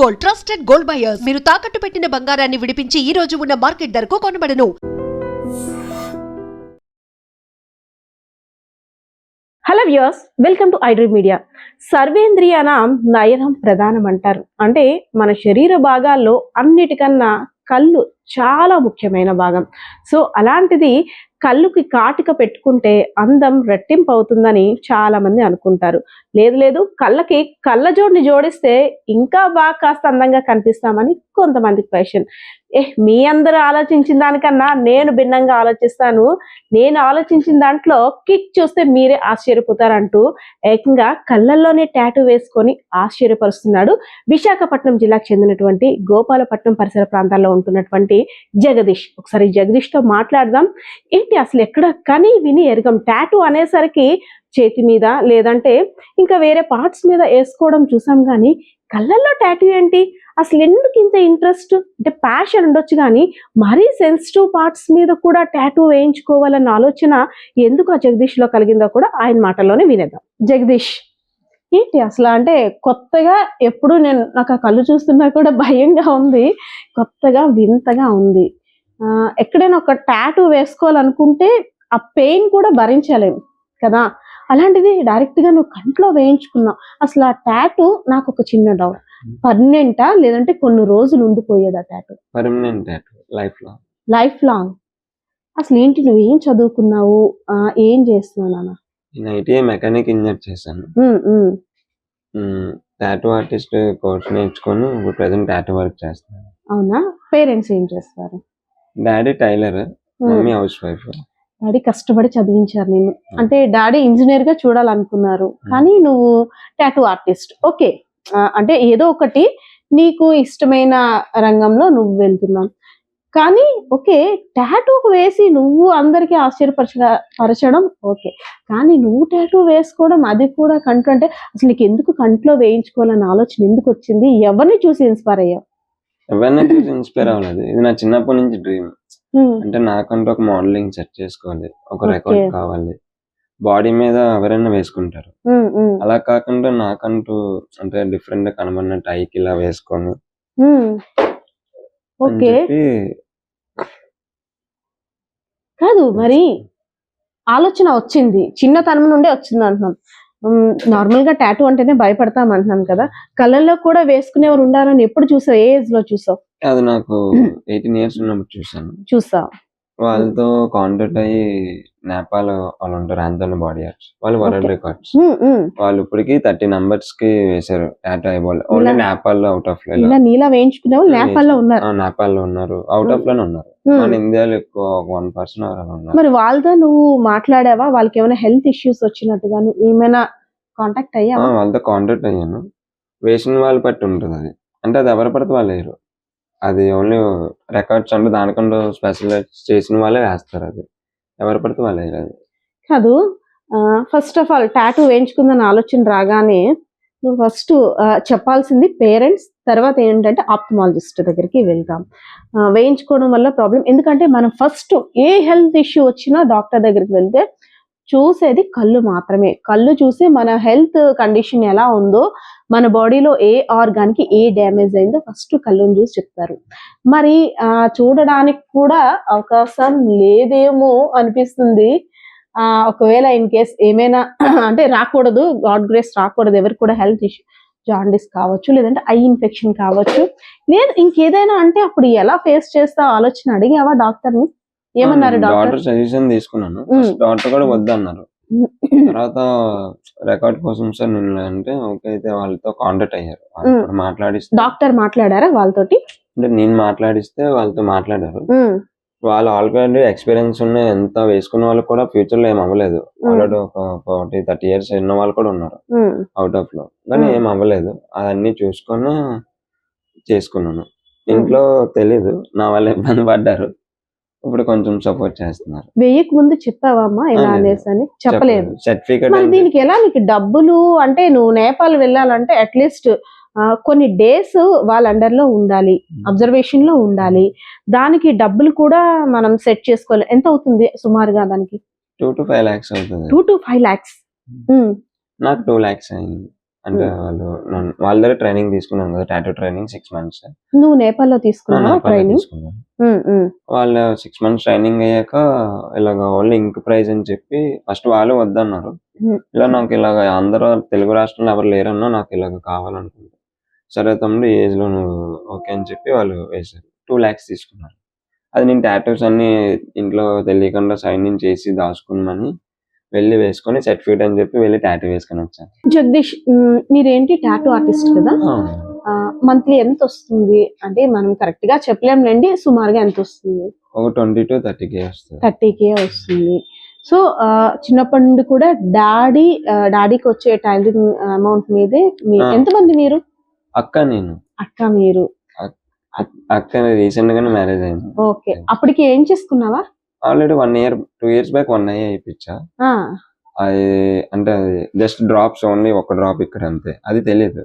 Gold, trusted gold buyers. మీరు తాకట్టు పెట్టిన బంగారాన్ని విడిపించి ఈ రోజు ఉన్న మార్కెట్ ధరకు కొనబడను. Hello viewers, welcome to iDream media. సర్వేంద్రియానాం నయనం ప్రధానం అంటారు. అంటే మన శరీర భాగాల్లో అన్నిటికన్నా కళ్ళు చాలా ముఖ్యమైన భాగం. సో అలాంటిది కళ్ళుకి కాటిక పెట్టుకుంటే అందం రెట్టింపు అవుతుందని చాలా మంది అనుకుంటారు. లేదు కళ్ళకి కళ్ళజోడిని జోడిస్తే ఇంకా బాగా కాస్త అందంగా కనిపిస్తామని కొంతమంది క్వశ్చన్. మీ అందరూ ఆలోచించిన దానికన్నా నేను భిన్నంగా ఆలోచిస్తాను, నేను ఆలోచించిన దాంట్లో కిక్ చూస్తే మీరే ఆశ్చర్యపోతారంటూ ఏకంగా కళ్ళల్లోనే టాటూ వేసుకొని ఆశ్చర్యపరుస్తున్నాడు విశాఖపట్నం జిల్లాకు చెందినటువంటి గోపాలపట్నం పరిసర ప్రాంతాల్లో ఉంటున్నటువంటి జగదీష్. ఒకసారి జగదీష్తో మాట్లాడదాం. ఏంటి అసలు ఎక్కడ కని విని ఎరగం టాటూ అనేసరికి చేతి మీద లేదంటే ఇంకా వేరే పార్ట్స్ మీద వేసుకోవడం చూసాం, కానీ కళ్ళల్లో టాటూ ఏంటి, అసలు ఎందుకు ఇంత ఇంట్రెస్ట్? అంటే ప్యాషన్ ఉండొచ్చు, కానీ మరీ సెన్సిటివ్ పార్ట్స్ మీద కూడా టాటూ వేయించుకోవాలన్న ఆలోచన ఎందుకు ఆ జగదీష్ లో కలిగిందో కూడా ఆయన మాటల్లోనే వినేద్దాం. జగదీష్, ఏంటి అసలు అంటే కొత్తగా ఎప్పుడు నాకు ఆ కళ్ళు చూస్తున్నా కూడా భయంగా ఉంది, కొత్తగా వింతగా ఉంది. ఎక్కడైనా ఒక టాటూ వేసుకోవాలనుకుంటే ఆ పెయిన్ కూడా భరించలేము కదా, అలాంటిది డైరెక్ట్ గా నువ్వు కంట్లో వేయించుకున్నావు. అసలు ఆ టాటూ నాకు ఒక చిన్న డౌట్, పర్మనెంటా లేదంటే కొన్ని రోజులు ఉండిపోయేదా tattoo? Permanent tattoo, life long. అసలు ఏంటి, నువ్వు ఏం చదువుకున్నావు, ఏం చేస్తున్నావు నాన్న? నేను ఐటీఐ మెకానిక్ ఇంజనీర్ చేశాను. టాటూ ఆర్టిస్ట్ కోర్స్ నేర్చుకొని ఇప్పుడు ప్రెసెంట్ టాటూ వర్క్ చేస్తాను. అవునా? పేరెంట్స్ ఏం చేస్తారు? Daddy tailor, mummy housewife. Daddy కష్టపడి చదివించారు నేను, అంటే డాడీ ఇంజనీర్ గా చూడాలనుకున్నారు, కానీ నువ్వు టాటూ ఆర్టిస్ట్. ఓకే, అంటే ఏదో ఒకటి నీకు ఇష్టమైన రంగంలో నువ్వు వెళ్తున్నావు, కానీ ఓకే టాటూ వేసి నువ్వు అందరికీ ఆశ్చర్యపరచడం ఓకే, కానీ నువ్వు టాటూ వేసుకోవడం, అది కూడా కంట్లో, అంటే అసలు నీకు ఎందుకు కంట్లో వేయించుకోవాలన్న ఆలోచన ఎందుకు వచ్చింది? ఎవరిని చూసి ఇన్స్పైర్ అయ్యావు? ఎవరిని చూసి ఇన్స్పైర్ అవ్వలేదు, ఇది నా చిన్నప్పటి నుంచి డ్రీమ్. అంటే నాకంటూ ఒక మోడలింగ్ సెట్ చేసుకోవాలి, ఒక రికార్డ్ కావాలి. బాడీ మీద ఎవరైనా వేసుకుంటారు, అలా కాకుండా నాకంటూ అంటే డిఫరెంట్ గా కనబడినట్టు ఐకి ఇలా వేసుకొని కాదు మరి ఆలోచన వచ్చింది, చిన్నతనం నుండే వచ్చింది అంటున్నాం. నార్మల్ గా టాటూ అంటేనే భయపడతాం అంటున్నాం కదా, కళ్ళల్లో కూడా వేసుకునేవారు ఉండాలని ఎప్పుడు చూసావు? ఏ ఏజ్ లో చూసావు? అది నాకు 18 years ఉన్నప్పుడు చూసావు. వాళ్ళతో కాంటాక్ట్ అయ్యి నేపాల్ వాళ్ళు ఉంటారు, ఆంథోనీ బాడీ ఆర్ట్స్, వాళ్ళు వరల్డ్ రికార్డ్స్. వాళ్ళు ఇప్పటికి 30 numbers కి వేశారు టాటూ ఐబాల్. ఓన్లీ నేపాల్ లో, అవుట్ ఆఫ్ లో. నీలా వేయించుకునే వాళ్ళు నేపాల్ లో ఉన్నారు? నేపాల్ లో ఉన్నారు, అవుట్ ఆఫ్ లోనే ఉన్నారు. మన ఇండియాలో ఎక్కువ 1% ఉన్నారు. మరి వాళ్ళతో నువ్వు మాట్లాడావా? వాళ్ళకి ఏమైనా హెల్త్ ఇష్యూస్ వచ్చినట్టుగా ఏమైనా కాంటాక్ట్ అయ్యావా? వాళ్ళతో కాంటాక్ట్ అయ్యాను. వేసిన వాళ్ళు బట్టి ఉంటుంది అది, అంటే అది ఎవరు పడితే వాళ్ళు వేయరు, అది ఓన్లీ రికార్డ్స్ అంటే దానికంటూ స్పెషలైజ్ చేసిన వాళ్ళే వేస్తారు, అది ఎవరు పడితే వాళ్ళు వేయరు. కాదు, ఫస్ట్ ఆఫ్ ఆల్ టాటూ వేయించుకుందని ఆలోచన రాగానే నువ్వు ఫస్ట్ చెప్పాల్సింది పేరెంట్స్, తర్వాత ఏంటంటే ఆప్థమాలజిస్ట్ దగ్గరికి వెళ్తాం. వేయించుకోవడం వల్ల ప్రాబ్లం, ఎందుకంటే మనం ఫస్ట్ ఏ హెల్త్ ఇష్యూ వచ్చినా డాక్టర్ దగ్గరికి వెళ్తే చూసేది కళ్ళు మాత్రమే. కళ్ళు చూసి మన హెల్త్ కండిషన్ ఎలా ఉందో, మన బాడీలో ఏ ఆర్గాన్కి ఏ డ్యామేజ్ అయిందో ఫస్ట్ కళ్ళుని చూసి చెప్తారు. మరి చూడడానికి కూడా అవకాశం లేదేమో అనిపిస్తుంది. ఒకవేళ ఇన్ కేస్ ఏమైనా అంటే రాకూడదు, గాడ్ గ్రేస్ రాకూడదు ఎవరికి కూడా హెల్త్ ఇష్యూ, జాండిస్ కావచ్చు, లేదంటే ఐ ఇన్ఫెక్షన్ కావచ్చు, లేదు ఇంకేదైనా అంటే అప్పుడు ఎలా ఫేస్ చేస్తా ఆలోచన అడిగావా డాక్టర్ని? ఏమన్నారు డాక్టర్? సజెషన్ తీసుకున్నాను, డాక్టర్ కూడా వద్దన్నారు. తర్వాత రికార్డ్ కోసం సార్ నేను అంటే ఓకే అయితే వాళ్ళతో కాంటాక్ట్ అయ్యారు, మాట్లాడిస్తే. డాక్టర్ మాట్లాడారా వాళ్ళతోటి? అంటే నేను మాట్లాడిస్తే వాళ్ళతో మాట్లాడారు. వాళ్ళు ఆల్రెడీ ఎక్స్పీరియన్స్ ఉన్న, ఎంత వేసుకున్న వాళ్ళు కూడా ఫ్యూచర్ లో ఏం అవ్వలేదు. ఆల్రెడీ ఒక 40-30 years ఉన్న వాళ్ళు కూడా ఉన్నారు అవుట్ ఆఫ్ లో, కానీ ఏం అవ్వలేదు. అవన్నీ చూసుకొని చేసుకున్నాను. ఇంట్లో తెలీదు, నా వల్ల ఇబ్బంది పడ్డారు, ఇప్పుడు కొంచెం సపోర్ట్ చేస్తున్నారు. వెయ్యక ముందు చెప్పావమ్మా ఇలా అనేసి? చెప్పలేదు. సర్టిఫికేట్ దీనికి ఎలా నీకు డబ్బులు, అంటే నువ్వు నేపాల్ వెళ్ళాలంటే అట్లీస్ట్ కొన్ని డేస్ వాళ్ళ అండర్ లో ఉండాలి, అబ్జర్వేషన్ లో ఉండాలి, దానికి డబ్బులు కూడా మనం సెట్ చేసుకోవాలి. ఎంత అవుతుంది సుమారుగా దానికి? 2 to 5 lakhs అవుతుంది. 2 to 5 lakhs. నాకు 2 lakhs అయింది. అంటే వాళ్ళ దగ్గర ట్రైనింగ్ తీసుకున్నాను కదా, టాటూ ట్రైనింగ్ 6 months. నువ్వు నేపాల్లో తీసుకున్నావా ట్రైనింగ్? తీసుకున్నాను. వాళ్ళు 6 months ట్రైనింగ్ అయ్యాక ఇలాగ ఓన్లీ ఇంక్ ప్రైజ్ అని చెప్పి ఫస్ట్ వాళ్ళు వద్దన్నారు. ఇలా నాకు ఇలాగ ఆంధ్ర తెలుగు రాష్ట్రంలో ఎవరు లేరన్నా నాకు ఇలాగ కావాలనుకుంటా. సరే తమ్ముడు ఈ ఏజ్ లో నువ్వు ఓకే అని చెప్పి వాళ్ళు వేశారు. 2 lakhs తీసుకున్నారు. అది నేను టాటూస్ అన్ని ఇంట్లో తెలియకుండా సైన్ చేసి దాచుకున్నామని వెళ్ళి వేసుకొని సర్టిఫికేట్ అని చెప్పి వెళ్ళి టాటూ వేసుకొని వచ్చాను. జగదీష్, మీరేంటి టాటూ ఆర్టిస్ట్ కదా, మంత్లీ ఎంత వస్తుంది? అంటే మనం కరెక్ట్ గా చెప్పలేంలేండి, సుమారుగా ఎంత వస్తుంది? ఒక 20 to 30K వస్తుంది. 30K వస్తుంది. సో చిన్నప్పటి నుండి కూడా డాడీకి వచ్చే టైలరింగ్ అమౌంట్ మీదే ఎంతమంది మీరు? నేను అక్క మీరు. అక్క రీసెంట్ గానే మ్యారేజ్ అయింది. ఓకే, అప్పటికి ఏం చేసుకున్నావా? Already 2 years back 1 eye అయిపించా. అది అంటే అది జస్ట్ డ్రాప్స్, ఓన్లీ ఒక డ్రాప్ ఇక్కడ అంతే. అది తెలియదు,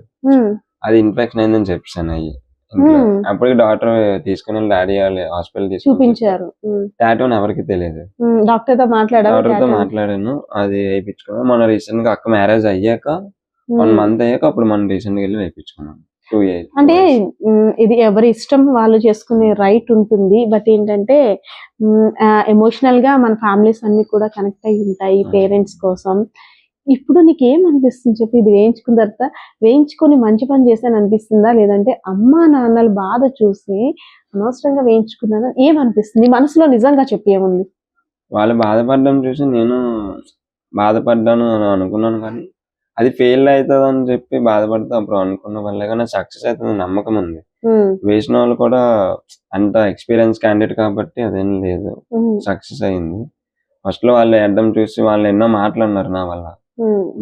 అది ఇన్ఫెక్షన్ అయిందని చెప్పాను అయ్యి. అప్పటికి డాక్టర్ తీసుకుని డాడీ వాళ్ళు హాస్పిటల్ చూపించారు. టాటూ ఎవరికి తెలియదు. డాక్టర్ తో మాట్లాడాను, అది వేయించుకున్నాను. మన రీసెంట్ గా అక్క మ్యారేజ్ అయ్యాక 1 month అయ్యాక అప్పుడు మనం రీసెంట్ గా వెళ్ళి వేయించుకున్నాం. 2 years. అంటే ఇది ఎవరి ఇష్టం వాళ్ళు చేసుకునే రైట్ ఉంటుంది. బట్ ఏంటంటే ఎమోషనల్ గా మన ఫ్యామిలీస్ అన్ని కూడా కనెక్ట్ అయి ఉంటాయి పేరెంట్స్ కోసం. ఇప్పుడు నీకు ఏమనిపిస్తుంది చెప్పి, ఇది వేయించుకున్న తర్వాత వేయించుకొని మంచి పని చేశాను అనిపిస్తుందా, లేదంటే అమ్మా నాన్నల బాధ చూసి అనవసరంగా వేయించుకున్నాను ఏమనిపిస్తుంది మనసులో? నిజంగా చెప్పి ఏముంది? వాళ్ళు బాధపడడం చూసి నేను బాధపడ్డాను అని అనుకున్నాను, కానీ అది ఫెయిల్ అవుతుంది అని చెప్పి బాధపడితే అప్పుడు అనుకున్న వల్లే కానీ సక్సెస్ అవుతుంది నమ్మకం ఉంది. వేసిన వాళ్ళు కూడా అంత ఎక్స్పీరియన్స్ క్యాండిడేట్ కాబట్టి అదేం లేదు, సక్సెస్ అయింది. ఫస్ట్ లో వాళ్ళు అడ్డం చూసి వాళ్ళు ఎన్నో మాట్లాడినారు నా వల్ల.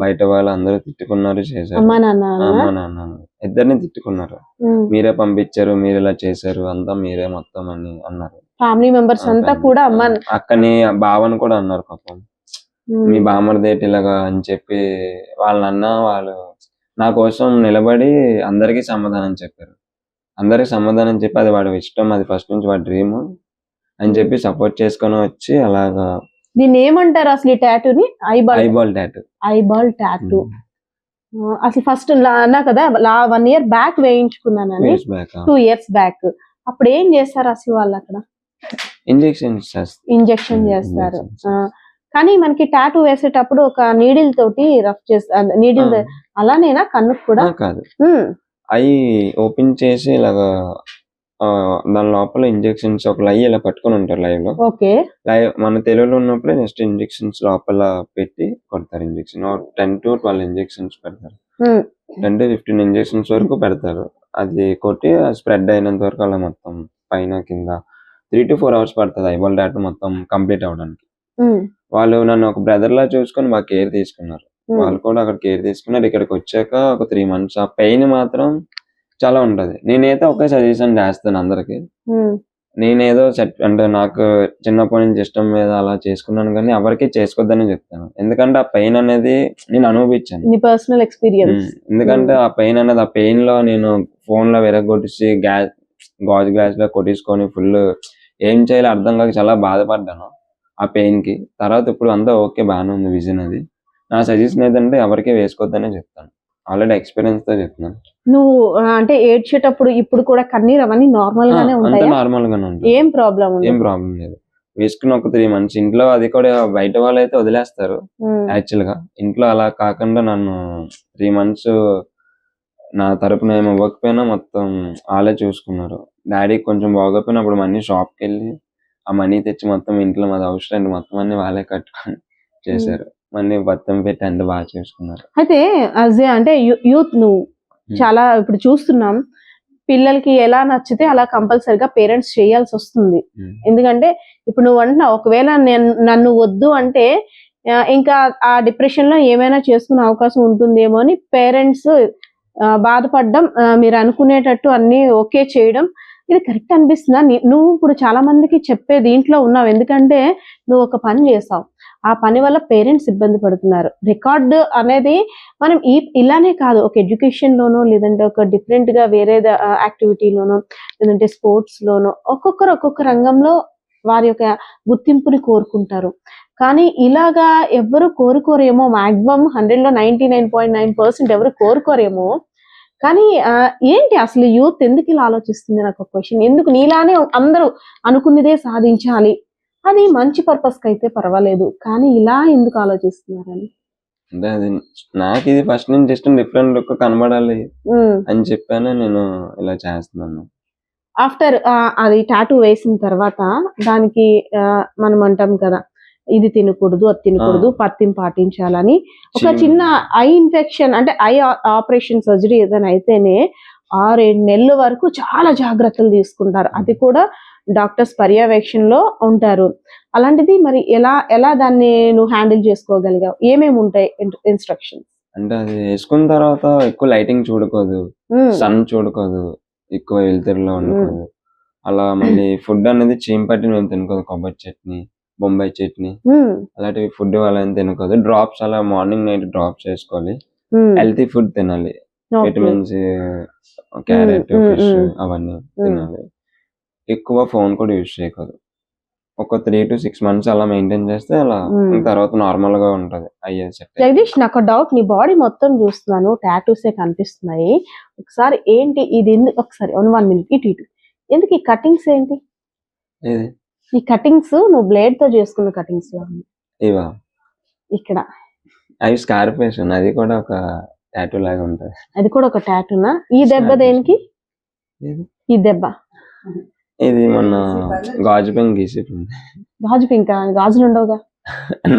బయట వాళ్ళు అందరూ తిట్టుకున్నారు, చేశారు. అమ్మా నాన్న ఇద్దరిని తిట్టుకున్నారు. మీరే పంపించారు, మీరు ఇలా చేశారు, అంతా మీరే మొత్తం అని అన్నారు. ఫ్యామిలీ మెంబర్స్ అంతా కూడా అక్కని బావని కూడా అన్నారు పాపం, మీ బామ్మర్దేటి ఇలాగా అని చెప్పి వాళ్ళన్నా. వాళ్ళు నా కోసం నిలబడి అందరికీ సమాధానం చెప్పారు. అందరికి సమాధానం చెప్పి అది వాడి ఇష్టం, అది ఫస్ట్ నుంచి వాడి డ్రీమ్ అని చెప్పి సపోర్ట్ చేసుకొని వచ్చి అలాగా. దీన్ని ఏమంటారు అసలు ఈ టాటూని? Eyeball tattoo. Eyeball tattoo. అసలు ఫస్ట్ అన్నా కదా 1 year బ్యాక్ వేయించుకున్నానని, 2 years బ్యాక్. అప్పుడు ఏం చేస్తారు అసలు వాళ్ళు అక్కడ? ఇంజెక్షన్ చేస్తారు. కానీ మనకి టాటూ వేసేటప్పుడు ఒక నీడిల్ తోటి రఫ్ చేస్తారు. నీడిల్ అలానేనా? కన్నుకు కూడా కాదు, అవి ఓపెన్ చేసి ఇలాగా దాని లోపల ఇంజెక్షన్స్ ఒక లై ఇలా పట్టుకొని ఉంటారు లైవ్ లో. లైవ్ మన తెలుగులో ఉన్నప్పుడే నెక్స్ట్ ఇంజెక్షన్స్ లోపల పెట్టి కొడతారు. ఇంజెక్షన్ 10 to 12 ఇంజెక్షన్స్ పెడతారు. 10 to 15 ఇంజెక్షన్స్ వరకు పెడతారు. అది కొట్టి స్ప్రెడ్ అయినంత వరకు అలా మొత్తం పైన కింద 3 to 4 hours పడుతుంది ఐబాల్ టాటూ మొత్తం కంప్లీట్ అవడానికి. వాళ్ళు నన్ను ఒక బ్రదర్ లా చూసుకొని బాగా కేర్ తీసుకున్నారు. వాళ్ళు కూడా అక్కడ కేర్ తీసుకున్నారు. ఇక్కడికి వచ్చాక ఒక 3 months ఆ పెయిన్ మాత్రం చాలా ఉంటది. నేనైతే ఒకే సజెషన్ చేస్తాను అందరికి, నేనేదో అంటే నాకు చిన్నప్పటి నుంచి ఇష్టం మీద అలా చేసుకున్నాను, కానీ ఎవరికి చేసుకోవద్దని చెప్తాను. ఎందుకంటే ఆ పెయిన్ అనేది నేను అనుభవించాను, పర్సనల్ ఎక్స్పీరియన్స్. ఎందుకంటే ఆ పెయిన్ అనేది, ఆ పెయిన్ లో నేను ఫోన్ లో విరగొట్టేసి గాజు గ్లాస్ లో కొట్టించుకొని ఫుల్ ఏం చేయాలో అర్థం కాక చాలా బాధపడ్డాను ఆ పెయిన్ కి. తర్వాత ఇప్పుడు అంతా ఓకే, బాగానే ఉంది విజన్. అది నా సజెషన్ ఏంటంటే ఎవరికి వేసుకోవద్దనే చెప్తాను, ఆల్రెడీ ఎక్స్పీరియన్స్ తో చెప్తున్నాను. నువ్వు అంటే ఏడ్చేటప్పుడు ఇప్పుడు కూడా కన్నీరు అవన్నీ నార్మల్ గానే ఉంటాయి? నార్మల్ గానే ఉంటాయి, ఏం ప్రాబ్లం లేదు. వేసుకున్న ఒక 3 months ఇంట్లో, అది కూడా బయట వాళ్ళు అయితే వదిలేస్తారు యాక్చువల్ గా. ఇంట్లో అలా కాకుండా నన్ను 3 months నా తరపున ఏమి ఇవ్వకపోయినా మొత్తం వాళ్ళే చూసుకున్నారు. డాడీకి కొంచెం బాగోపోయినా అప్పుడు మనీ షాప్కి వెళ్ళి ఆ మనీ తెచ్చి మొత్తం ఇంట్లో మాది అవసరం మొత్తం అన్ని వాళ్ళే కట్టుకొని చేశారు. మళ్ళీ బత్తం పెట్టి అంత బాగా చేసుకున్నారు. అయితే అంటే యూత్ నువ్వు చాలా ఇప్పుడు చూస్తున్నాం, పిల్లలకి ఎలా నచ్చితే అలా కంపల్సరిగా పేరెంట్స్ చేయాల్సి వస్తుంది. ఎందుకంటే ఇప్పుడు నువ్వు అంటున్నావు, ఒకవేళ నన్ను వద్దు అంటే ఇంకా ఆ డిప్రెషన్ లో ఏమైనా చేసుకునే అవకాశం ఉంటుందేమో అని పేరెంట్స్ బాధపడడం, మీరు అనుకునేటట్టు అన్ని ఓకే చేయడం, ఇది కరెక్ట్ అనిపిస్తుందా? నువ్వు ఇప్పుడు చాలా మందికి చెప్పే దీంట్లో ఉన్నావు, ఎందుకంటే నువ్వు ఒక పని చేసావు, ఆ పని వల్ల పేరెంట్స్ ఇబ్బంది పడుతున్నారు. రికార్డు అనేది మనం ఇలానే కాదు, ఒక ఎడ్యుకేషన్ లోనో లేదంటే ఒక డిఫరెంట్ గా వేరే యాక్టివిటీలోనో లేదంటే స్పోర్ట్స్ లోనో ఒక్కొక్క రంగంలో వారి యొక్క గుర్తింపుని కోరుకుంటారు. కానీ ఇలాగా ఎవరు కోరుకోరేమో, మాక్సిమం 100లో 99.9% ఎవరు కోరుకోరేమో. కానీ ఏంటి అసలు యూత్ ఎందుకు ఇలా ఆలోచిస్తుంది? నాకు ఒక క్వశ్చన్. ఎందుకు నీలానే అందరూ అనుకున్నదే సాధించాలి, అది మంచి పర్పస్ కి అయితే పర్వాలేదు, కానీ ఇలా ఎందుకు ఆలోచిస్తున్నారని? అంటే అది నాకు ఇది ఫస్ట్ నుంచి ఇష్టం, డిఫరెంట్ లుక్ కనబడాలి అని చెప్పాను నేను ఇలా చేస్తున్నాను. ఆఫ్టర్ అది టాటూ వేసిన తర్వాత దానికి మనం అంటాం కదా, ఇది తినకూడదు, అది తినకూడదు, పత్యం పాటించాలని. ఒక చిన్న ఐ ఇన్ఫెక్షన్ అంటే ఐ ఆపరేషన్ సర్జరీ ఏదైనా అయితేనే 6-7 నెలల వరకు చాలా జాగ్రత్తలు తీసుకుంటారు. అది కూడా డాక్టర్స్ పర్యవేక్షణలో ఉంటారు. అలాంటిది మరి ఎలా దాన్ని నువ్వు హ్యాండిల్ చేసుకోగలిగావు? ఏమేమి ఉంటాయి ఇన్స్ట్రక్షన్స్? అంటే అది వేసుకున్న తర్వాత ఎక్కువ లైటింగ్ చూడకూడదు, సన్ చూడకూడదు, ఎక్కువ వెళ్తురులో ఉండకూడదు. అలా మళ్ళీ ఫుడ్ అనేది చీమ పట్టి మేము తినకూడదు. కొబ్బరి చట్నీ, బొంబాయి చట్నీ అలాంటివి ఫుడ్ అలా తినకూడదు. డ్రాప్స్ అలా మార్నింగ్ నైట్ డ్రాప్స్ చేసుకోవాలి. హెల్తీ ఫుడ్ తినాలి, విటమిన్స్, క్యారెట్, ఫిష్ అవన్నీ తినాలి. ఎక్కువ ఫోన్ కూడా యూజ్ చేయకూడదు. ఒక 3 to 6 months అలా మెయింటైన్ చేస్తే అలా తర్వాత నార్మల్ గా ఉంటది. జగదీష్, నాకు డౌట్, నీ బాడీ మొత్తం చూస్తున్నాను, టాటూసే కనిపిస్తున్నాయి. ఒకసారి ఏంటి ఇది? ఒకసారి 1 minute ఇటు ఎందుకు ఈ కటింగ్స్ ఏంటి? ఈ కటింగ్స్ నువ్వు బ్లేడ్ తో చేసుకున్న కటింగ్స్ లా ఉంది. ఇవా ఇక్కడ అవి స్కార్ప్ వేసాను, అది కూడా ఒక టాటూ లాగా ఉంటది. అది కూడా ఒక టాటూనా? ఈ దెబ్బ దేనికి? ఈ దెబ్బ ఇది మొన్న గాజు పెంక్ గీసిపోయింది. గాజు పెంక? గాజులు ఉండవుగా.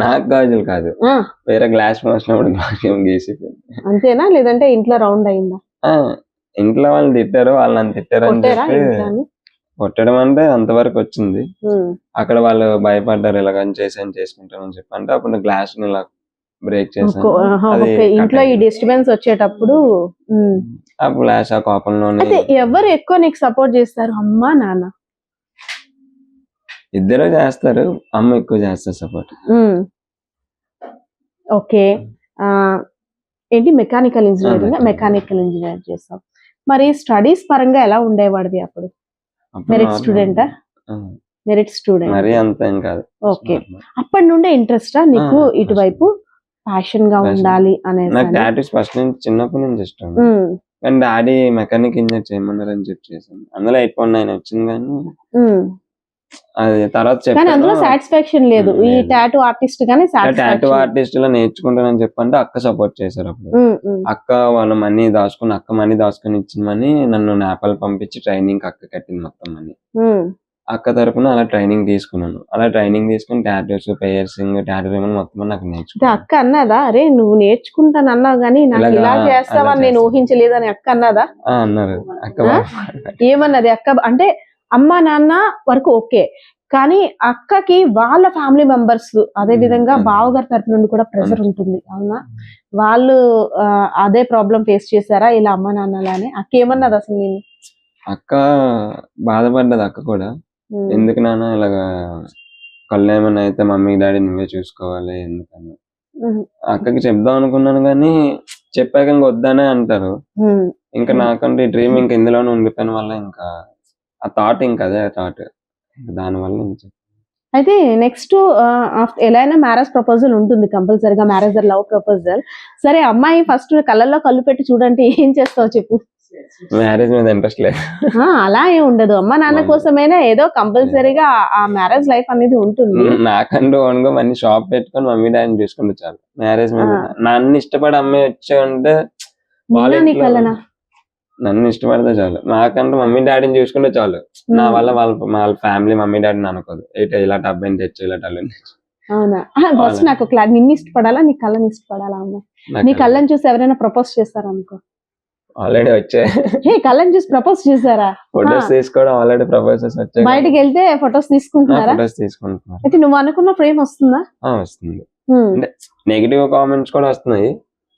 నాకు గాజులు కాదు, వేరే గ్లాస్ పోసినప్పుడు గాజు పెంక్ గీసిపోయింది. అంతేనా, లేదంటే ఇంట్లో రౌండ్ అయిందా? ఇంట్లో వాళ్ళు తిట్టారు, వాళ్ళు నన్ను తిట్టారు అని చెప్పి కొట్టడం అంటే అంతవరకు వచ్చింది. అక్కడ వాళ్ళు భయపడ్డారు, ఇలాగని చేసుకుంటామని చెప్పి. అంటే అప్పుడు గ్లాస్ ని ఇలా బ్రేక్ చేశాను. ఇంట్లో ఈ డిస్టర్బెన్స్ వచ్చేటప్పుడు ఆ గ్లాస్ ఆ కోపంలోనే. ఎవరు ఎక్కువ నీకు సపోర్ట్ చేస్తారు, అమ్మా నాన్న? ఇద్దరు చేస్తారు, అమ్మ ఎక్కువ చేస్తారు సపోర్ట్. ఓకే. ఏంటి మెకానికల్ ఇంజనీర్ చేస్తావు. మరి స్టడీస్ పరంగా ఎలా ఉండేవాడివి అప్పుడు? మెరిట్ స్టూడెంటా? Merit student. మరి అంత ఏం కాదు. ఓకే. అప్పటి నుండే ఇంట్రెస్టా నీకు ఇటువైపు, ప్యాషన్ గా ఉండాలి అనేది? నాకు టాటూస్ ఫస్ట్ నుంచి చిన్నప్పటి నుంచి ఇష్టం. కానీ డాడీ మెకానిక్ ఇంజనీర్ చేయమన్నారు అని చెప్పి చేశాను. అందులో 8.9 వచ్చింది. కానీ అది తర్వాత చెప్పాను, అందులో సాటిస్ఫాక్షన్ లేదు. ఈ టాటూ ఆర్టిస్ట్ గానీ టాటూ ఆర్టిస్ట్ లో నేర్చుకుంటానని చెప్పంటే అక్క సపోర్ట్ చేశారు. అప్పుడు అక్క వాళ్ళ మనీ దాచుకుని ఇచ్చిన మనీ నన్ను నేపాల్ పంపించి ట్రైనింగ్ అక్క కట్టింది మొత్తం మనీ. అక్క తరపున అలా ట్రైనింగ్ తీసుకున్నాను. అలా ట్రైనింగ్ తీసుకుని టాటూస్, పియర్సింగ్, టాటూ రిమూవల్ మొత్తం నాకు నేర్చుకున్నాను. అక్క అన్నదా, అరే నువ్వు నేర్చుకుంటాను అన్నావు కానీ నాకు ఇలా చేస్తావని నేను ఊహించలేదని అక్క అన్నదా? అన్నారు. అక్క ఏమన్నది అక్క? అంటే అమ్మ నాన్న వరకు ఓకే, కానీ అక్కకి వాళ్ళ ఫ్యామిలీ మెంబర్స్, అదే విధంగా బావగారి తరపు నుండి కూడా ప్రెషర్ ఉంటుంది, అవునా? వాళ్ళు అదే ప్రాబ్లం ఫేస్ చేశారా ఇలా అమ్మ నాన్నలానే? అక్క ఏమన్నది అసలు? నేను అక్క బాధపడ్డది. అక్క కూడా ఎందుకు నాన్న ఇలాగా కళ్ళు ఏమైనా అయితే మమ్మీ డాడీ నువ్వే చూసుకోవాలి ఎందుకని అక్కకి చెప్దాం అనుకున్నాను. కానీ చెప్పాక ఇంక వద్దనే అంటారు. ఇంకా నాకంటే ఈ డ్రీమ్ ఇంక ఇందులోనే ఉండిపోయిన వల్ల ఇంకా ఆ థాట్ ఇంకా అదే థాట్, దానివల్ల. అయితే నెక్స్ట్ ఎలా అయినా మ్యారేజ్ ప్రపోజల్ ఉంటుంది కంపల్సరీగా, మ్యారేజ్ లవ్ ప్రపోజల్. సరే, అమ్మాయి ఫస్ట్ కళ్ళల్లో కళ్ళు పెట్టి చూడంటే ఏం చేస్తావు చెప్పు? మ్యారేజ్ మీద ఇంట్రెస్ట్ లేదు. అలా ఏం ఉండదు, అమ్మ నాన్న కోసమైనా ఏదో కంపల్సరీగా ఆ మ్యారేజ్ లైఫ్ అనేది ఉంటుంది. నాకంటూ ఓన్గా మనీ షాప్ పెట్టుకొని మమ్మీ డాడీని చూసుకుంటే చాలు. మ్యారేజ్ మీద నన్ను ఇష్టపడి అమ్మాయి వచ్చాయంటే నన్ను ఇష్టపడితే చాలు. నాకంటూ మమ్మీ డాడీని చూసుకుంటే చాలు. నా వల్ల వాళ్ళ ఫ్యామిలీ మమ్మీ డాడీని అనుకోదు. ఇలాంటి అబ్బాయిని తెచ్చు, ఇలాంటి అల్లుని తెచ్చు. అవునా? ఫస్ట్ నాకు నిన్ను ఇష్టపడాలా, నీ కళ్ళని ఇష్టపడాలా? అమ్మాయి నీ కళ్ళని చూసి ఎవరైనా ప్రపోజ్ చేస్తారా అనుకో? ఆల్రెడీ వచ్చాయి. కళ్ళని చూసి ప్రపోజ్ చేశారా? ఫొటోస్ తీసుకోవడం ఆల్రెడీ ప్రపోజల్స్ వచ్చాయి. బయటకి వెళ్తే ఫొటోస్ తీసుకుంటున్నారా? అయితే నువ్వు అనుకున్న ఫ్రేమ్ వస్తుందా? వస్తుంది. అంటే నెగిటివ్ కామెంట్స్ కూడా వస్తున్నాయి,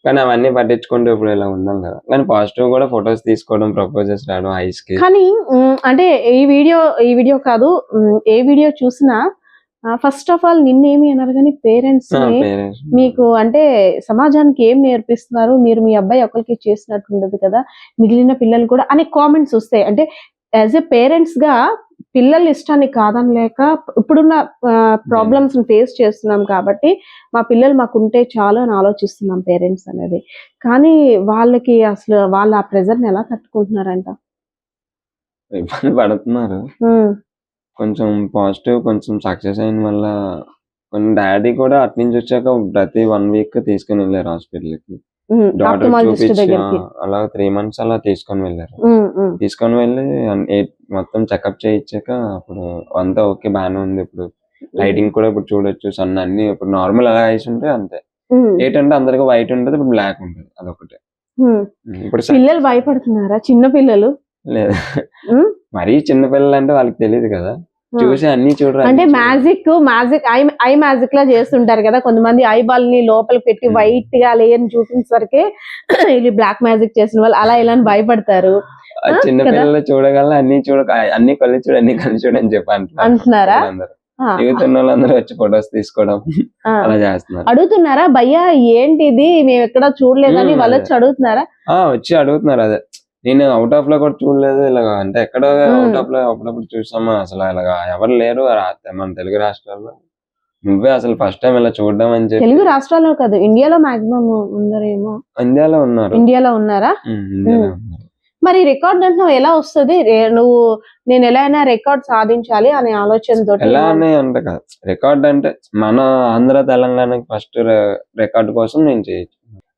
కానీ అవన్నీ పట్టించుకుంటూ ఇప్పుడు ఇలా ఉన్నాం కదా. కానీ పాజిటివ్ కూడా ఫొటోస్ తీసుకోవడం, ప్రపోజల్స్ రావడం ఐస్ కి. కానీ అంటే ఈ వీడియో కాదు, ఏ వీడియో చూసినా ఫస్ట్ ఆఫ్ ఆల్ నిన్నేమి అన్నారు కానీ పేరెంట్స్ మీకు అంటే సమాజానికి ఏం నేర్పిస్తున్నారు, మీరు మీ అబ్బాయి ఒకరికి చేసినట్టు ఉండదు కదా, మిగిలిన పిల్లలు కూడా అనే కామెంట్స్ వస్తాయి. అంటే యాజ్ ఎ పేరెంట్స్ గా పిల్లల ఇష్టాన్ని కాదనలేక ఇప్పుడున్న ప్రాబ్లమ్స్ ఫేస్ చేస్తున్నాం కాబట్టి మా పిల్లలు మాకుంటే చాలు అని ఆలోచిస్తున్నాం పేరెంట్స్ అనేది. కానీ వాళ్ళకి అసలు వాళ్ళు ఆ ప్రెజర్ని ఎలా తట్టుకుంటున్నారంట? ఇబ్బంది పడుతున్నారు. కొంచెం పాజిటివ్ కొంచెం సక్సెస్ అయిన వల్ల కొన్ని డాడీ కూడా అటు నుంచి వచ్చాక ప్రతి 1 వీక్ తీసుకుని వెళ్ళారు హాస్పిటల్కి. డాక్టర్ ఆప్థమాలజిస్ట్ చూపించి దగ్గరికి. అలా 3 months అలా తీసుకొని వెళ్ళారు. తీసుకొని వెళ్ళి మొత్తం చెకప్ చేయించాక అప్పుడు అంతా ఓకే బాగానే ఉంది. ఇప్పుడు లైటింగ్ కూడా ఇప్పుడు చూడొచ్చు, సన్ అన్ని ఇప్పుడు నార్మల్ ఎలా ఐస్ ఉంటే అంతే. ఏంటంటే అందరికి వైట్ ఉంటుంది, ఇప్పుడు బ్లాక్ ఉంటుంది, అదొకటి. ఇప్పుడు పిల్లలు భయపడుతున్నారా? చిన్న పిల్లలు లేదు, మరీ చిన్న పిల్లలు అంటే వాళ్ళకి తెలియదు కదా, చూసి అన్ని చూడరు. అంటే మ్యాజిక్ ఐ మ్యాజిక్ లా చేస్తుంటారు కదా కొంతమంది, ఐ బాల్ ని లోపల పెట్టి వైట్ గా లేయర్ చూపించే ఇది బ్లాక్ మ్యాజిక్ చేసిన వాళ్ళు అలా ఇలా భయపడతారు. చిన్న పిల్లలు చూడగల అన్ని కళ్ళు చూడు అన్ని కళ్ళు చూడు అని చెప్పి అంటున్నారా? దిగుతున్న వాళ్ళందరూ వచ్చి ఫొటోస్ తీసుకోవడం అలా చేస్తున్నారు. అడుగుతున్నారా భయ్యా ఏంటిది మేము ఎక్కడ చూడలేదని వాళ్ళు వచ్చి అడుగుతున్నారా? వచ్చి అడుగుతున్నారు. అదే నేను అవుట్ ఆఫ్ లో కూడా చూడలేదు ఇలాగా, అంటే ఎక్కడ అవుట్ ఆఫ్ లో అప్పుడప్పుడు చూసామా, అసలు ఇలాగా ఎవరు లేరు మన తెలుగు రాష్ట్రాల్లో, నువ్వే అసలు ఫస్ట్ టైం ఇలా చూడడం అని చెప్పి. తెలుగు రాష్ట్రాల్లో కాదు, ఇండియాలో మాక్సిమం ఉన్నారేమో. ఇండియాలో ఉన్నారు. ఇండియాలో ఉన్నారా? ఇండియాలో ఉన్నారు. మరి రికార్డ్ అంటున్నావు, ఎలా వస్తుంది? నువ్వు నేను ఎలా అయినా రికార్డ్ సాధించాలి అనే ఆలోచనతో. ఎలా అంటే కాదు, రికార్డ్ అంటే మన ఆంధ్ర తెలంగాణకి ఫస్ట్ రికార్డ్ కోసం నేను చేయొచ్చు.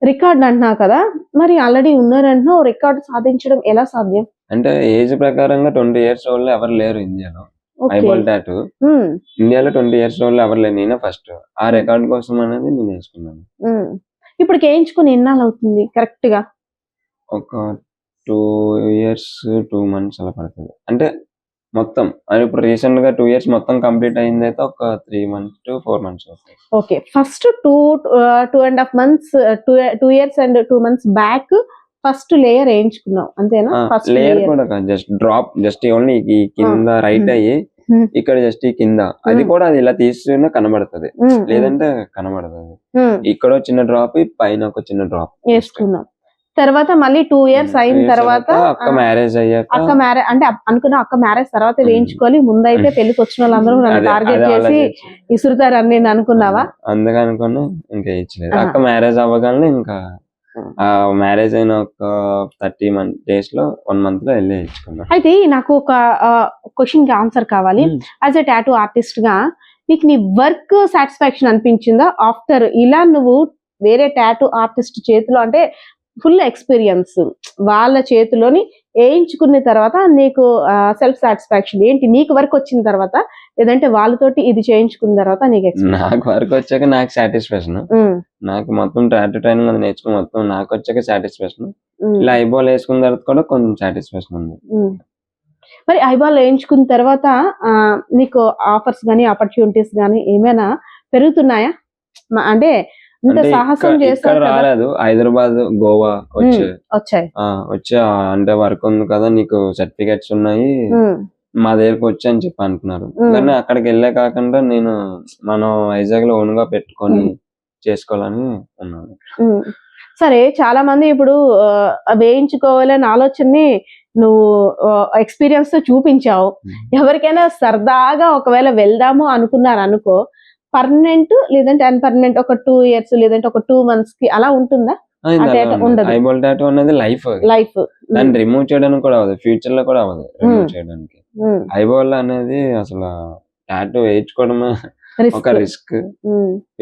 రికార్డ్ అంటున్నావు కదా, మరి ఆల్రెడీ ఉన్నారంటున్నావు, రికార్డ్ సాధించడం ఎలా సాధ్యం? అంటే ఏజ్ ప్రకారంగా 20 years old ఎవరు లేరు ఇండియాలో. ఐబాల్ టాటూ ఇండియాలో 20 years old ఎవరు లేరు, నేనే ఫస్ట్. ఆ రికార్డ్ కోసం అనేది నేను వేసుకున్నాను. ఇప్పుడు వేయించుకుని ఎన్నాళ్ళు అవుతుంది కరెక్ట్ గా? ఒక 2 years 2 months అలా పడుతుంది. అంటే మొత్తం ఇప్పుడు రీసెంట్ గా 2 years మొత్తం కంప్లీట్ అయింది అయితే ఒక 3 months to 4 months అవుతుంది. Okay, first 2.5 months 2 years and 2 months back first layer వేయించుకున్నావు అంతేనా? ఫస్ట్ లేయర్ కూడా కాదు, జస్ట్ డ్రాప్, జస్ట్ ఓన్లీ ఈ కింద రైట్ అయ్యి ఇక్కడ జస్ట్ ఈ కింద, అది కూడా అది ఇలా తీసుకునే కనబడుతుంది, లేదంటే కనబడదు. ఇక్కడ చిన్న డ్రాప్, పైన ఒక చిన్న డ్రాప్ వేసుకున్నాం. తర్వాత మళ్ళీ 2 years అయిన తర్వాత అక్క మ్యారేజ్ అయ్యాక, అక్క మ్యారేజ్ అంటే అనుకున్నా అక్క మ్యారేజ్ తర్వాత వేయించుకోవాలి, ముందైతే పెళ్లికి వచ్చిన వాళ్ళందరూ నన్ను టార్గెట్ చేసి ఇసురుతారు అని నేను అనుకున్నావా? అందుకే అనుకున్నా, ఇంకా ఇచ్చలేదు. అక్క మ్యారేజ్ అవ్వగానే ఇంకా మ్యారేజ్ అయిన ఒక 30 days లో 1 month లో వెళ్ళి ఇచ్చుకున్నా. అయితే నాకు ఒక క్వశ్చన్ కి ఆన్సర్ కావాలి. యాజ్ ఎ టాటూ ఆర్టిస్ట్ గా నీకు నీ వర్క్ సాటిస్ఫాక్షన్ అనిపించిందా ఆఫ్టర్ ఇలా నువ్వు వేరే టాటూ ఆర్టిస్ట్ చేతిలో, అంటే ఫుల్ ఎక్స్పీరియన్స్ వాళ్ళ చేతిలోని వేయించుకున్న తర్వాత నీకు సెల్ఫ్ సాటిస్ఫాక్షన్ ఏంటి? నీకు వర్క్ వచ్చిన తర్వాత, లేదంటే వాళ్ళతోటి ఇది చేయించుకున్న తర్వాత నీకు? నాకు వర్క్ వచ్చాక నాకు సాటిస్ఫాక్షన్, నాకు మొత్తం టాటూ ట్రైనింగ్ అది నేర్చుకుని మొత్తం నాకు వచ్చాక సాటిస్ఫాక్షన్. ఇలా ఐబాల్ వేసుకున్న తర్వాత కూడా కొంచెం సాటిస్ఫాక్షన్ ఉంది. మరి ఐబాల్ వేయించుకున్న తర్వాత నీకు ఆఫర్స్ గానీ ఆపర్చునిటీస్ గానీ ఏమైనా పెరుగుతున్నాయా? అంటే సాహసం చేస్తారు రాలేదు, హైదరాబాద్ గోవా వచ్చాయి. అంటే వర్క్ ఉంది కదా, నీకు సర్టిఫికెట్స్ ఉన్నాయి, మా దగ్గరకు వచ్చి అని చెప్పి అంటున్నారు. కానీ అక్కడికి వెళ్ళే కాకుండా నేను మనం వైజాగ్ లో ఓన్ గా పెట్టుకొని చేసుకోవాలని ఉన్నాను. సరే, చాలా మంది ఇప్పుడు వేయించుకోవాలనే ఆలోచనని నువ్వు ఎక్స్పీరియన్స్ తో చూపించావు. ఎవరికైనా సరదాగా ఒకవేళ వెళ్దాము అనుకున్నారు అనుకో, పర్మనెంట్ లేదంటే అన్పర్మనెంట్, ఒక 2 years లేదంటే ఒక 2 months కి అలా ఉంటుందా? ఐబాల్ టాటూ అనేది లైఫ్, దాన్ని రిమూవ్ చేయడానికి కూడా అవ్వదు, ఫ్యూచర్ లో కూడా అవ్వదు రిమూవ్ చేయడానికి. ఐబాల్ అనేది అసలు టాటూ వేయించుకోవడమే ఒక రిస్క్,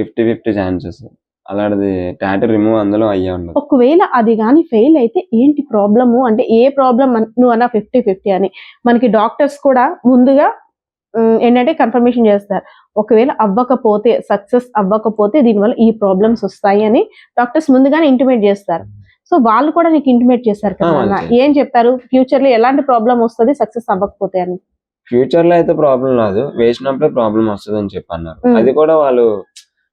50-50 ఛాన్సెస్. అలాంటిది టాటూ రిమూవ్ అందులో అయ్యే ఉండదు. ఒకవేళ అది కానీ ఫెయిల్ అయితే ఏంటి ప్రాబ్లము? అంటే ఏ ప్రాబ్లం నువ్వు అన్న 50-50 అని మనకి డాక్టర్స్ కూడా ముందుగా ఏంటంటే కన్ఫర్మేషన్ చేస్తారు. ఒకవేళ అవ్వకపోతే, సక్సెస్ అవ్వకపోతే దీనివల్ల ఈ ప్రాబ్లమ్స్ వస్తాయి అని డాక్టర్స్ ముందుగానే ఇంటిమేట్ చేస్తారు. సో వాళ్ళు కూడా నీకు ఇంటిమేట్ చేస్తారు కదా, ఏం చెప్పారు? ఫ్యూచర్ లో ఎలాంటి ప్రాబ్లం వస్తుంది సక్సెస్ అవ్వకపోతే అని? ఫ్యూచర్ లో అయితే ప్రాబ్లం రాదు, వేసినప్పుడే ప్రాబ్లం వస్తుంది అని చెప్పి అన్నారు. అది కూడా వాళ్ళు,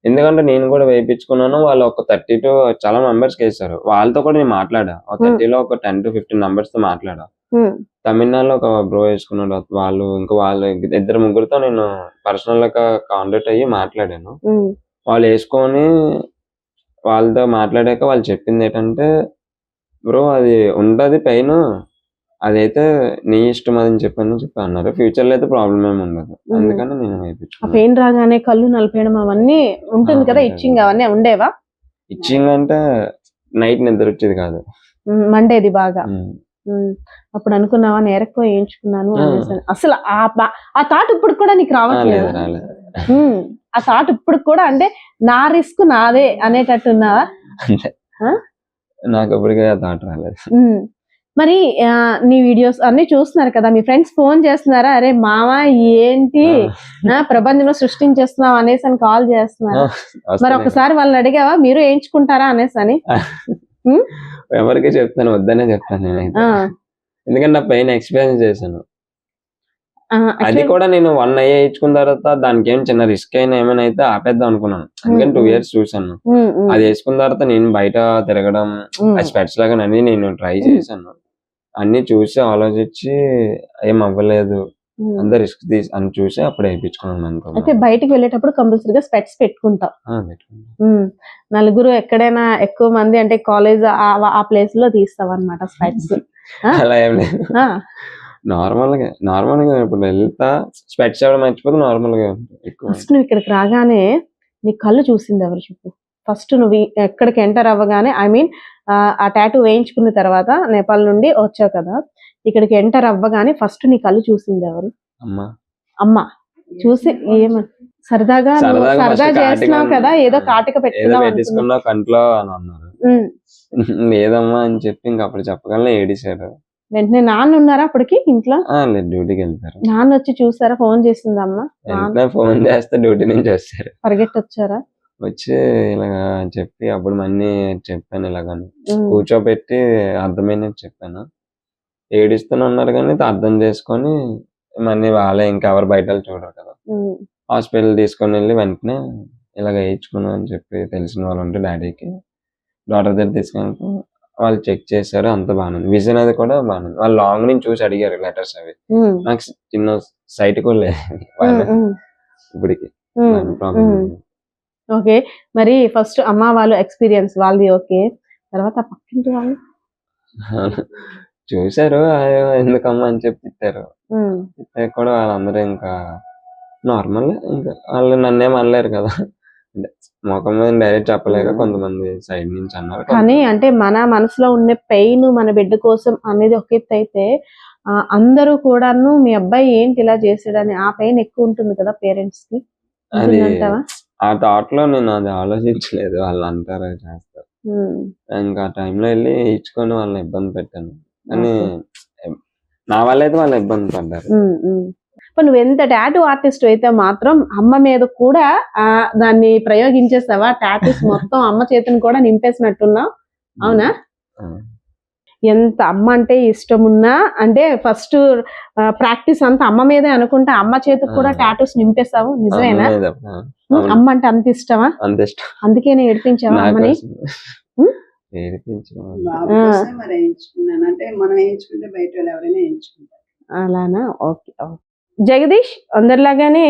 ఎందుకంటే నేను కూడా వేయించుకున్నాను, వాళ్ళు ఒక 30 to చాలా మెంబర్స్ వేస్తారు. వాళ్ళతో కూడా నేను మాట్లాడా, 30లో ఒక 10 to 15 numbers తో మాట్లాడా. తమిళనాడులో ఒక బ్రో వేసుకున్నాడు, వాళ్ళు ఇంకా వాళ్ళు 2-3 నేను పర్సనల్ గా కాంటాక్ట్ అయ్యి మాట్లాడాను. వాళ్ళు వేసుకొని వాళ్ళతో మాట్లాడాక వాళ్ళు చెప్పింది ఏంటంటే, బ్రో అది ఉంటది పెయిన్, అదైతే నీ ఇష్టం అని చెప్పి అన్నారు. ఫ్యూచర్ లో అయితే ప్రాబ్లం ఏమి ఉండదు, అందుకని నేను ఆ వేయించుకున్నాను. పెయిన్ రాగానే కళ్ళు నలిపేయడం అవన్నీ ఉంటుంది కదా, ఉంటాయి. ఇచ్చింగ్ అవన్నీ ఉండేవా? ఇచ్చింగ్ అంటే నైట్ నిద్ర వచ్చేది కాదు. మండేది బాగా. ఉమ్. అప్పుడు అనుకున్నావా నేరెక్కువ వేయించుకున్నాను ఆ. అనేసి? అసలు ఆ థాట్ ఇప్పుడు కూడా నీకు లేదు, రావట్లేదు? రాలేదు. ఆ థాట్ ఇప్పుడు కూడా అంటే నా రిస్క్ నాదే అనేటట్టు ఉన్నావా? అంటే ఆ? నాకు ఇప్పటికే ఆ థాట్ రాలేదు. మరి నీ వీడియోస్ అన్ని చూస్తున్నారు కదా, మీ ఫ్రెండ్స్ ఫోన్ చేస్తున్నారా, అరే మామ ఏంటి ప్రబంధంలో సృష్టించేస్తున్నావు అనేసి అని కాల్ చేస్తున్నారా? మరి ఒకసారి వాళ్ళని అడిగావా మీరు వేయించుకుంటారా అనేసి అని? ఎవరికి చెప్తాను, వద్దనే చెప్తాను నేనైతే. ఎందుకంటే నా పెయిన్ ఎక్స్పీరియన్స్ చేశాను. అది కూడా నేను 1 year వేయించుకున్న తర్వాత దానికి ఏం చిన్న రిస్క్ అయినా ఏమైనా అయితే ఆపేద్దాం అనుకున్నాను. అందుకని 2 years చూసాను. అది వేసుకున్న తర్వాత నేను బయట తిరగడం, స్పెట్స్ లాగా అన్ని నేను ట్రై చేశాను. అన్ని చూసి ఆలోచించి ఏం అవ్వలేదు, అంత రిస్క్ అని చూసి అప్పుడు వేయించుకున్నాను. అయితే బయటికి వెళ్ళేటప్పుడు కంపల్సరీగా స్పెట్స్ పెట్టుకుంటాం. నలుగురు ఎక్కడైనా ఎక్కువ మంది అంటే కాలేజ్ ఆ ప్లేస్ లో తీస్తాం అన్నమాట స్పెట్స్. అలా ఏం లేదు, నార్మల్ గా ఇప్పుడు వెళ్తా స్పెట్స్ ఎవరు మర్చిపోతే నార్మల్ గా ఎక్కువ. ఫస్ట్ నువ్వు ఇక్కడికి రాగానే నీ కళ్ళు చూసింది ఎవరు చెప్పు? ఫస్ట్ నువ్వు ఎక్కడికి ఎంటర్ అవ్వగానే, ఐ మీన్ ఆ టాటూ వేయించుకున్న తర్వాత నేపాల్ నుండి వచ్చావు కదా, ఇక్కడికి ఎంటర్ అవ్వగానే ఫస్ట్ నీ కళ్ళు చూసింది ఎవరు? అమ్మ. చూసి ఏమని సరదాగా సరదా చేస్తున్నావు కదా, ఏదో కాటిక పెట్టుకున్నావు కంట్లో అని అన్నారు. లేదమ్మా అని చెప్పి ఇంక అప్పుడు చెప్పగలను, ఏడిశారు. వెంటనే నాన్న ఉన్నారా అప్పటికి ఇంట్లో? లేదు, డ్యూటీకి వెళ్తారు. నాన్న వచ్చి చూసారా? ఫోన్ చేసిందమ్మా? ఫోన్ చేస్తే డ్యూటీ నుంచి వస్తారు. పరిగెట్టి వచ్చారా? వచ్చి ఇలాగా చెప్పి అప్పుడు మళ్ళీ చెప్పాను, ఇలాగని కూర్చోబెట్టి అర్థమైనట్టు చెప్పాను. ఏడిస్తూనే ఉన్నారు కానీ అర్థం చేసుకొని మళ్ళీ వాళ్ళే ఇంకెవరు బయట చూడరు కదా, హాస్పిటల్ తీసుకొని వెళ్ళి వెంటనే ఇలాగ వేయించుకున్నాను అని చెప్పి తెలిసిన వాళ్ళు ఉంటే డాడీకి డాక్టర్ దగ్గర తీసుకెళ్ళి వాళ్ళు చెక్ చేశారు, అంత బాగానే. విజన్ అది కూడా బాగానే. వాళ్ళు లాంగ్ నుంచి చూసి అడిగారు లెటర్స్ అవి. నాకు చిన్న సైట్ కూడా లేదు ఇప్పటికి. ఓకే, మరి ఫస్ట్ అమ్మ వాళ్ళు ఎక్స్పీరియన్స్ వాళ్ళది ఓకే, తర్వాత పక్కింటి వాళ్ళు చూసారు, ఎందుకమ్మా అని చెప్పి తిట్టారు. కూడా వాళ్ళందరూ ఇంకా నార్మల్, ఇంకా వాళ్ళు నన్నేం అనలేరు కదా, మొఖం మీద డైరెక్ట్ చెప్పలేక కొంతమంది సైడ్ నుంచి అన్నారు. కానీ అంటే మన మనసులో ఉండే పెయిన్ మన బిడ్డ కోసం అనేది ఒక ఎత్తు అయితే, అందరూ కూడాను మీ అబ్బాయి ఏంటి ఇలా చేసాడని ఆ పెయిన్ ఎక్కువ ఉంటుంది కదా పేరెంట్స్ కి. అది ఆ థాట్ లో నేను అది ఆలోచించలేదు, వాళ్ళు అంటారు చేస్తారు. ఇంకా ఆ టైంలో వెళ్ళి ఇచ్చుకొని వాళ్ళని ఇబ్బంది పెట్టాను, కానీ నా వల్ల అయితే వాళ్ళు ఇబ్బంది పడ్డారు. నువ్వు ఎంత టాటూ ఆర్టిస్ట్ అయితే మాత్రం అమ్మ మీద కూడా దాన్ని ప్రయోగించేస్తావా? టాటూస్ మొత్తం అమ్మ చేతిని కూడా నింపేసినట్టున్నావు, అవునా? ఎంత అమ్మ అంటే ఇష్టం ఉన్నా అంటే ఫస్ట్ ప్రాక్టీస్ అంతా అమ్మ మీదే అనుకుంటా అమ్మ చేతికి కూడా టాటూస్ నింపేస్తావు, నిజమేనా? అమ్మ అంటే అంత ఇష్టమా? అంత ఇష్టం, అందుకే నేను ఏడిపించావా అమ్మని? అలానా? ఓకే. జగదీష్ అందరిలాగానే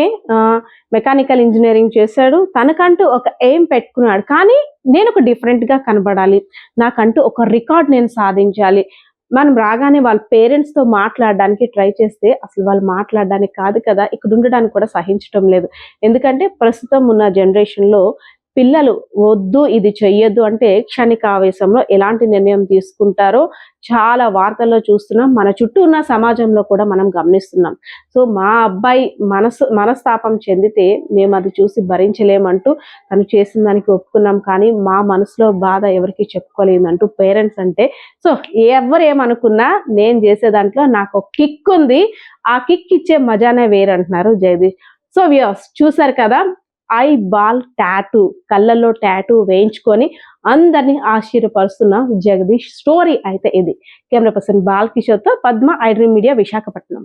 మెకానికల్ ఇంజనీరింగ్ చేశాడు, తనకంటూ ఒక ఎయిమ్ పెట్టుకున్నాడు. కానీ నేను ఒక డిఫరెంట్ గా కనబడాలి, నాకంటూ ఒక రికార్డ్ నేను సాధించాలి. మనం రాగానే వాళ్ళ పేరెంట్స్ తో మాట్లాడడానికి ట్రై చేస్తే అసలు వాళ్ళు మాట్లాడడానికి కాదు కదా, ఇక్కడ ఉండడానికి కూడా సహించడం లేదు. ఎందుకంటే ప్రస్తుతం ఉన్న జనరేషన్ లో పిల్లలు వద్దు ఇది చెయ్యొద్దు అంటే క్షణిక ఆవేశంలో ఎలాంటి నిర్ణయం తీసుకుంటారో చాలా వార్తల్లో చూస్తున్నాం, మన చుట్టూ ఉన్న సమాజంలో కూడా మనం గమనిస్తున్నాం. సో మా అబ్బాయి మనస్తాపం చెందితే మేము అది చూసి భరించలేమంటూ తను చేసిన దానికి ఒప్పుకున్నాం, కానీ మా మనసులో బాధ ఎవరికి చెప్పుకోలేదంటూ పేరెంట్స్ అంటే. సో ఎవరు ఏమనుకున్నా నేను చేసే దాంట్లో నాకు ఒక కిక్ ఉంది, ఆ కిక్ ఇచ్చే మజానే వేరంటున్నారు జగదీష్. సో వ్యూవర్స్ చూసారు కదా, ఐ బాల్ టాటూ, కళ్ళల్లో టాటూ వేయించుకొని అందరినీ ఆశ్చర్యపరుస్తున్న జగదీష్ స్టోరీ అయితే ఇది. కెమెరా పర్సన్ బాలకిషోర్తో పద్మ, ఐడ్రీమ్ మీడియా, విశాఖపట్నం.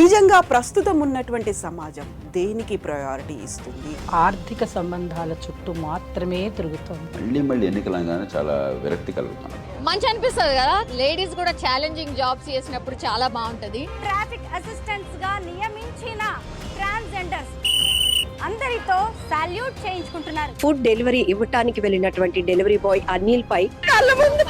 నిజంగా ప్రస్తుతం ఉన్నటువంటి సమాజం దేనికి ప్రయారిటీ ఇస్తుంది? ఆర్థిక సంబంధాల చుట్టూ మాత్రమే తిరుగుతుంది. మళ్ళీ ఎన్నికలంగానే చాలా విరక్తి కలుగుతుంది. మంచి అనిపిస్తుంది కదా, లేడీస్ కూడా ఛాలెంజింగ్ జాబ్స్ చేసినప్పుడు చాలా బాగుంటది. ట్రాఫిక్ అసిస్టెంట్స్ గా నియమించిన ట్రాన్స్జెండర్స్ అందరితో సాల్యూట్ చేయించుకుంటున్నారు. ఫుడ్ డెలివరీ ఇవ్వటానికి వెళ్ళినటువంటి డెలివరీ బాయ్ అనిల్ పై కళ్ళ ముందు